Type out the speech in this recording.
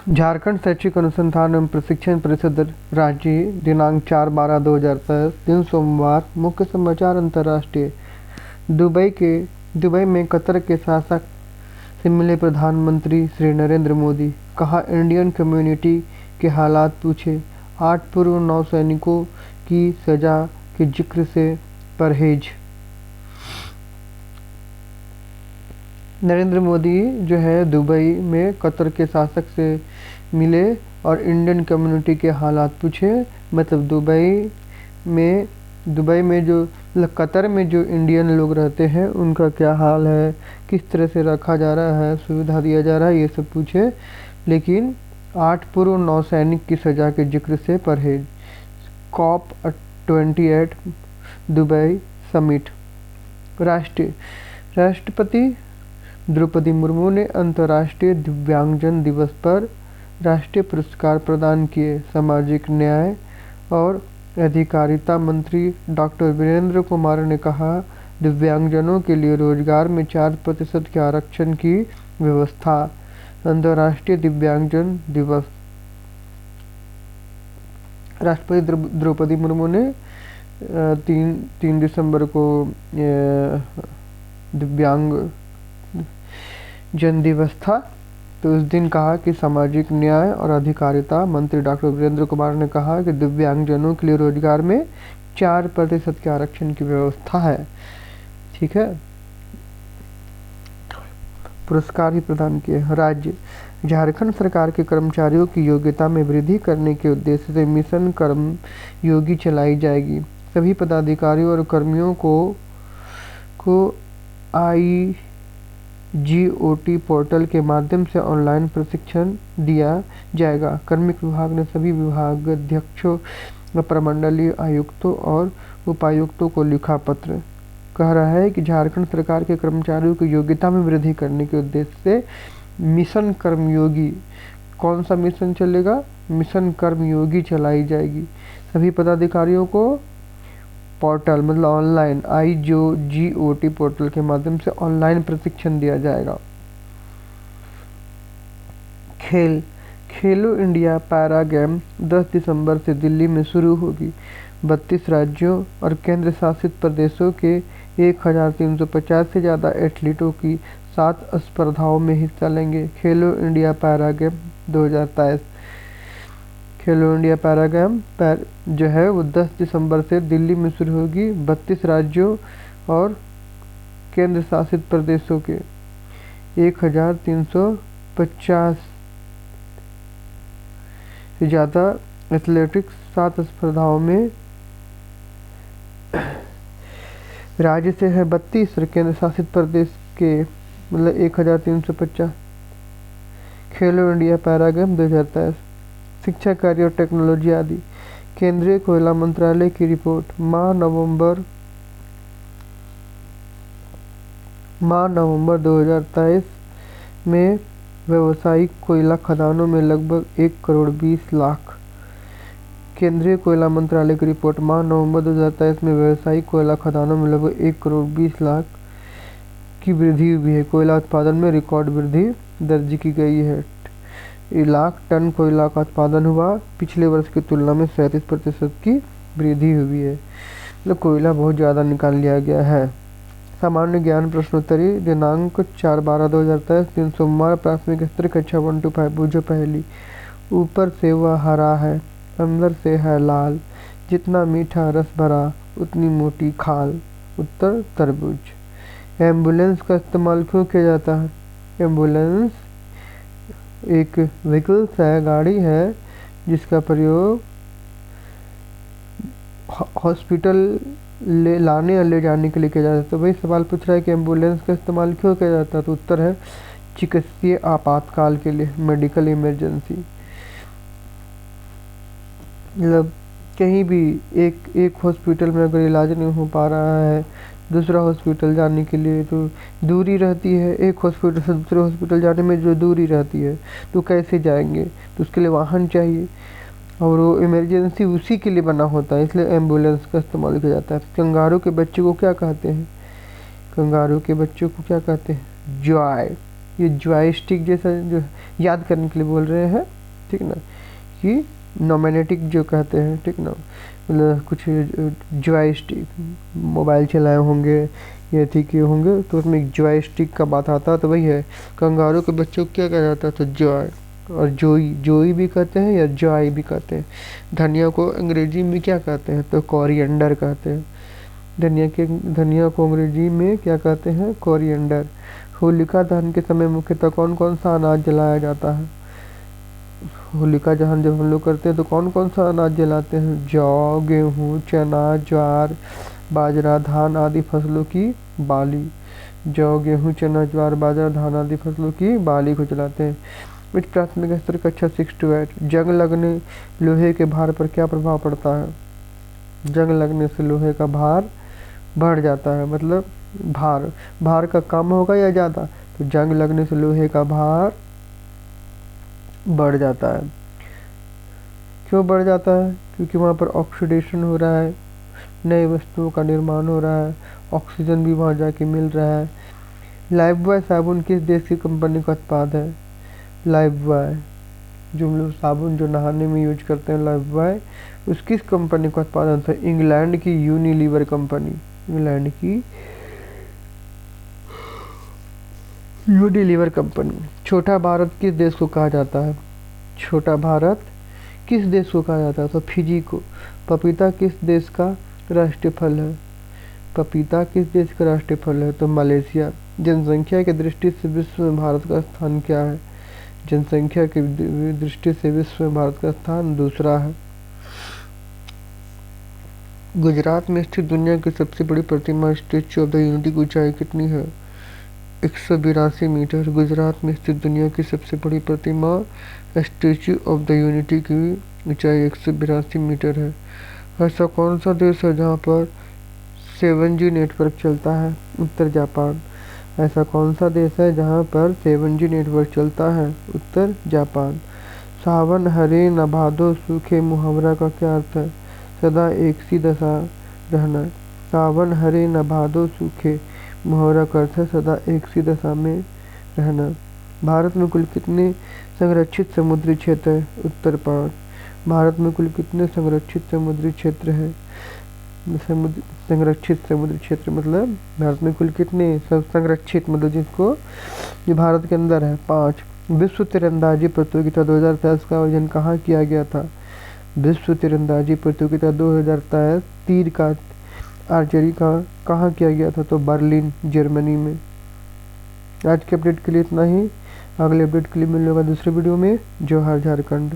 झारखंड शैक्षिक अनुसंधान एवं प्रशिक्षण परिषद रांची दिनांक 4/12/2023 दिन सोमवार। मुख्य समाचार। अंतर्राष्ट्रीय। दुबई में कतर के शासक से मिले प्रधानमंत्री श्री नरेंद्र मोदी। कहा, इंडियन कम्युनिटी के हालात पूछे। 8 पूर्व नौसैनिकों की सजा के जिक्र से परहेज। नरेंद्र मोदी जो है दुबई में कतर के शासक से मिले और इंडियन कम्युनिटी के हालात पूछे। मतलब दुबई में जो कतर में जो इंडियन लोग रहते हैं उनका क्या हाल है, किस तरह से रखा जा रहा है, सुविधा दिया जा रहा है, ये सब पूछे। लेकिन 8 पूर्व नौसैनिक की सजा के जिक्र से परहेज। COP28 Dubai summit. राष्ट्रपति द्रौपदी मुर्मू ने अंतर्राष्ट्रीय दिव्यांगजन दिवस पर राष्ट्रीय पुरस्कार प्रदान किए। सामाजिक न्याय और अधिकारिता मंत्री डॉक्टर वीरेंद्र कुमार ने कहा, दिव्यांगजनों के लिए रोजगार में 4% के आरक्षण की व्यवस्था। अंतर्राष्ट्रीय दिव्यांगजन दिवस। राष्ट्रपति द्रौपदी मुर्मू ने 3 दिसंबर को दिव्यांग जन दिवस था, तो उस दिन कहा कि सामाजिक न्याय और अधिकारिता मंत्री डॉक्टर वीरेंद्र कुमार ने कहा कि दिव्यांगजनों के लिए रोजगार में 4% के आरक्षण की व्यवस्था है। ठीक है। पुरस्कार भी प्रदान किए। राज्य। झारखंड सरकार के कर्मचारियों की योग्यता में वृद्धि करने के उद्देश्य से मिशन कर्मयोगी चलाई जाएगी। सभी पदाधिकारियों और कर्मियों को IGOT पोर्टल के माध्यम से ऑनलाइन प्रशिक्षण दिया जाएगा। कार्मिक विभाग ने सभी विभागाध्यक्षों, प्रमंडलीय आयुक्तों और उपायुक्तों को लिखा पत्र। कह रहा है कि झारखंड सरकार के कर्मचारियों की योग्यता में वृद्धि करने के उद्देश्य से मिशन कर्मयोगी। कौन सा मिशन चलेगा? मिशन कर्मयोगी चलाई जाएगी। सभी पदाधिकारियों को पोर्टल मतलब ऑनलाइन IGOT पोर्टल के माध्यम से ऑनलाइन प्रशिक्षण दिया जाएगा। खेलो इंडिया पैरा गेम 10 दिसंबर से दिल्ली में शुरू होगी। 32 राज्यों और केंद्र शासित प्रदेशों के 1350 से ज़्यादा एथलीटों की 7 स्पर्धाओं में हिस्सा लेंगे। खेलो इंडिया पैरा गेम 2023। खेलो इंडिया पैरा गेम जो है वो 10 दिसंबर से दिल्ली में शुरू होगी। 32 राज्यों और केंद्र शासित प्रदेशों के 1350 से ज़्यादा एथलेटिक्स 7 स्पर्धाओं में। राज्य से है 32 और केंद्र शासित प्रदेश के मतलब 1350। खेलो इंडिया पैरा गेम 2023। शिक्षा कार्य और टेक्नोलॉजी आदि। केंद्रीय कोयला मंत्रालय की रिपोर्ट। माह नवंबर 2023 में व्यावसायिक कोयला खदानों में लगभग 1 करोड़ 20 लाख। केंद्रीय कोयला मंत्रालय की रिपोर्ट। माह नवंबर 2023 में व्यावसायिक कोयला खदानों में लगभग 1 करोड़ 20 लाख की वृद्धि हुई है। कोयला उत्पादन में रिकॉर्ड वृद्धि दर्ज की गई है। 1 लाख टन कोयला का उत्पादन हुआ। पिछले वर्ष की तुलना में 37% की वृद्धि हुई है। मतलब कोयला बहुत ज़्यादा निकाल लिया गया है। सामान्य ज्ञान प्रश्नोत्तरी दिनांक 4/12/2023 दिन सोमवार। प्राथमिक स्तर कक्षा 1 to 5। बूझो पहली। ऊपर से वह हरा है, अंदर से है लाल, जितना मीठा रस भरा उतनी मोटी खाल। उत्तर तरबूज। एम्बुलेंस का इस्तेमाल क्यों किया जाता है? एम्बुलेंस एक व्हीकल्स है, गाड़ी है जिसका प्रयोग हॉस्पिटल लाने और ले जाने के लिए किया जाता है। तो वही सवाल पूछ रहा है कि एम्बुलेंस का इस्तेमाल क्यों किया जाता है? तो उत्तर है चिकित्सीय आपातकाल के लिए, मेडिकल इमरजेंसी। मतलब कहीं भी एक हॉस्पिटल में अगर इलाज नहीं हो पा रहा है, दूसरा हॉस्पिटल जाने के लिए तो दूरी रहती है। एक हॉस्पिटल से दूसरे हॉस्पिटल जाने में जो दूरी रहती है तो कैसे जाएंगे? तो उसके लिए वाहन चाहिए और वो इमरजेंसी उसी के लिए बना होता है, इसलिए एम्बुलेंस का इस्तेमाल किया जाता है। कंगारू के बच्चे को क्या कहते हैं? कंगारू के बच्चों को क्या कहते हैं? जॉय। ये जॉयस्टिक जैसा जो याद करने के लिए बोल रहे हैं, ठीक ना, कि नोमेनेटिक जो कहते हैं, ठीक ना, मतलब कुछ जॉयस्टिक मोबाइल चलाए होंगे या ठीक किए होंगे तो उसमें एक जॉयस्टिक का बात आता, तो वही है। कंगारू के बच्चों को क्या कहा जाता है, तो जॉय, और जोई भी कहते हैं या जॉय भी कहते हैं। धनिया को अंग्रेजी में क्या कहते हैं, तो कोरिएंडर कहते हैं। धनिया को अंग्रेजी में क्या कहते हैं, कोरिएंडर। होलिका दहन के समय मुख्यतः कौन कौन सा अनाज जलाया जाता है। होलिका दहन जब हम लोग करते हैं तो कौन कौन सा अनाज जलाते हैं, जौ, गेहूँ, चना, ज्वार, बाजरा, धान आदि फसलों की बाली। जौ, गेहूँ, चना, ज्वार, बाजरा, धान आदि फसलों की बाली को जलाते हैं। उच्च प्राथमिक स्तर कक्षा 6 to 8। जंग लगने लोहे के भार पर क्या प्रभाव पड़ता है। जंग लगने से लोहे का भार बढ़ जाता है, मतलब भार का कम होगा या ज़्यादा, तो जंग लगने से लोहे का भार बढ़ जाता है। क्यों बढ़ जाता है, क्योंकि वहाँ पर ऑक्सीडेशन हो रहा है, नई वस्तुओं का निर्माण हो रहा है, ऑक्सीजन भी वहाँ जाके मिल रहा है। लाइफबॉय साबुन किस देश की कंपनी का उत्पाद है। लाइफबॉय जो हम लोग साबुन जो नहाने में यूज करते हैं, लाइफबॉय, उस किस कंपनी का उत्पादन था, इंग्लैंड की यूनिलीवर कंपनी। इंग्लैंड की यूनिलीवर कंपनी। छोटा भारत किस देश को कहा जाता है। छोटा भारत किस देश को कहा जाता है, तो फिजी को। पपीता किस देश का राष्ट्रीय फल है। पपीता किस देश का राष्ट्रीय फल है, तो मलेशिया। जनसंख्या की दृष्टि से विश्व में भारत का स्थान क्या है। जनसंख्या की दृष्टि से विश्व में भारत का स्थान दूसरा है। गुजरात में स्थित दुनिया की सबसे बड़ी प्रतिमा स्टैच्यू ऑफ द यूनिटी की ऊंचाई कितनी है, 182 मीटर। गुजरात में स्थित दुनिया की सबसे बड़ी प्रतिमा स्टैच्यू ऑफ द यूनिटी की ऊंचाई 182 मीटर है। ऐसा कौन सा देश है जहाँ पर 7G नेटवर्क चलता है, उत्तर जापान। ऐसा कौन सा देश है जहाँ पर 7G नेटवर्क चलता है, उत्तर जापान। सावन हरे न भादो सूखे मुहावरा का क्या अर्थ है, सदा एक सी दशा रहना। सावन हरे न भादो सूखे मुहावरा का अर्थ है सदा एक सी दशा में रहना। भारत में कुल कितने संरक्षित समुद्री क्षेत्र है, उत्तर 5। भारत में कुल कितने संरक्षित समुद्री क्षेत्र है। संरक्षित समुद्री क्षेत्र मतलब भारत में कुल कितने संरक्षित, मतलब जिसको जो भारत के अंदर है, 5। विश्व तीरंदाजी प्रतियोगिता 2023 का आयोजन कहाँ किया गया था। विश्व तीरंदाजी प्रतियोगिता 2023 तीर का आर्चरी का कहाँ किया गया था, तो बर्लिन जर्मनी में। आज के अपडेट के लिए इतना ही। अगले अपडेट के लिए मिलेगा दूसरे वीडियो में। जोहार झारखंड।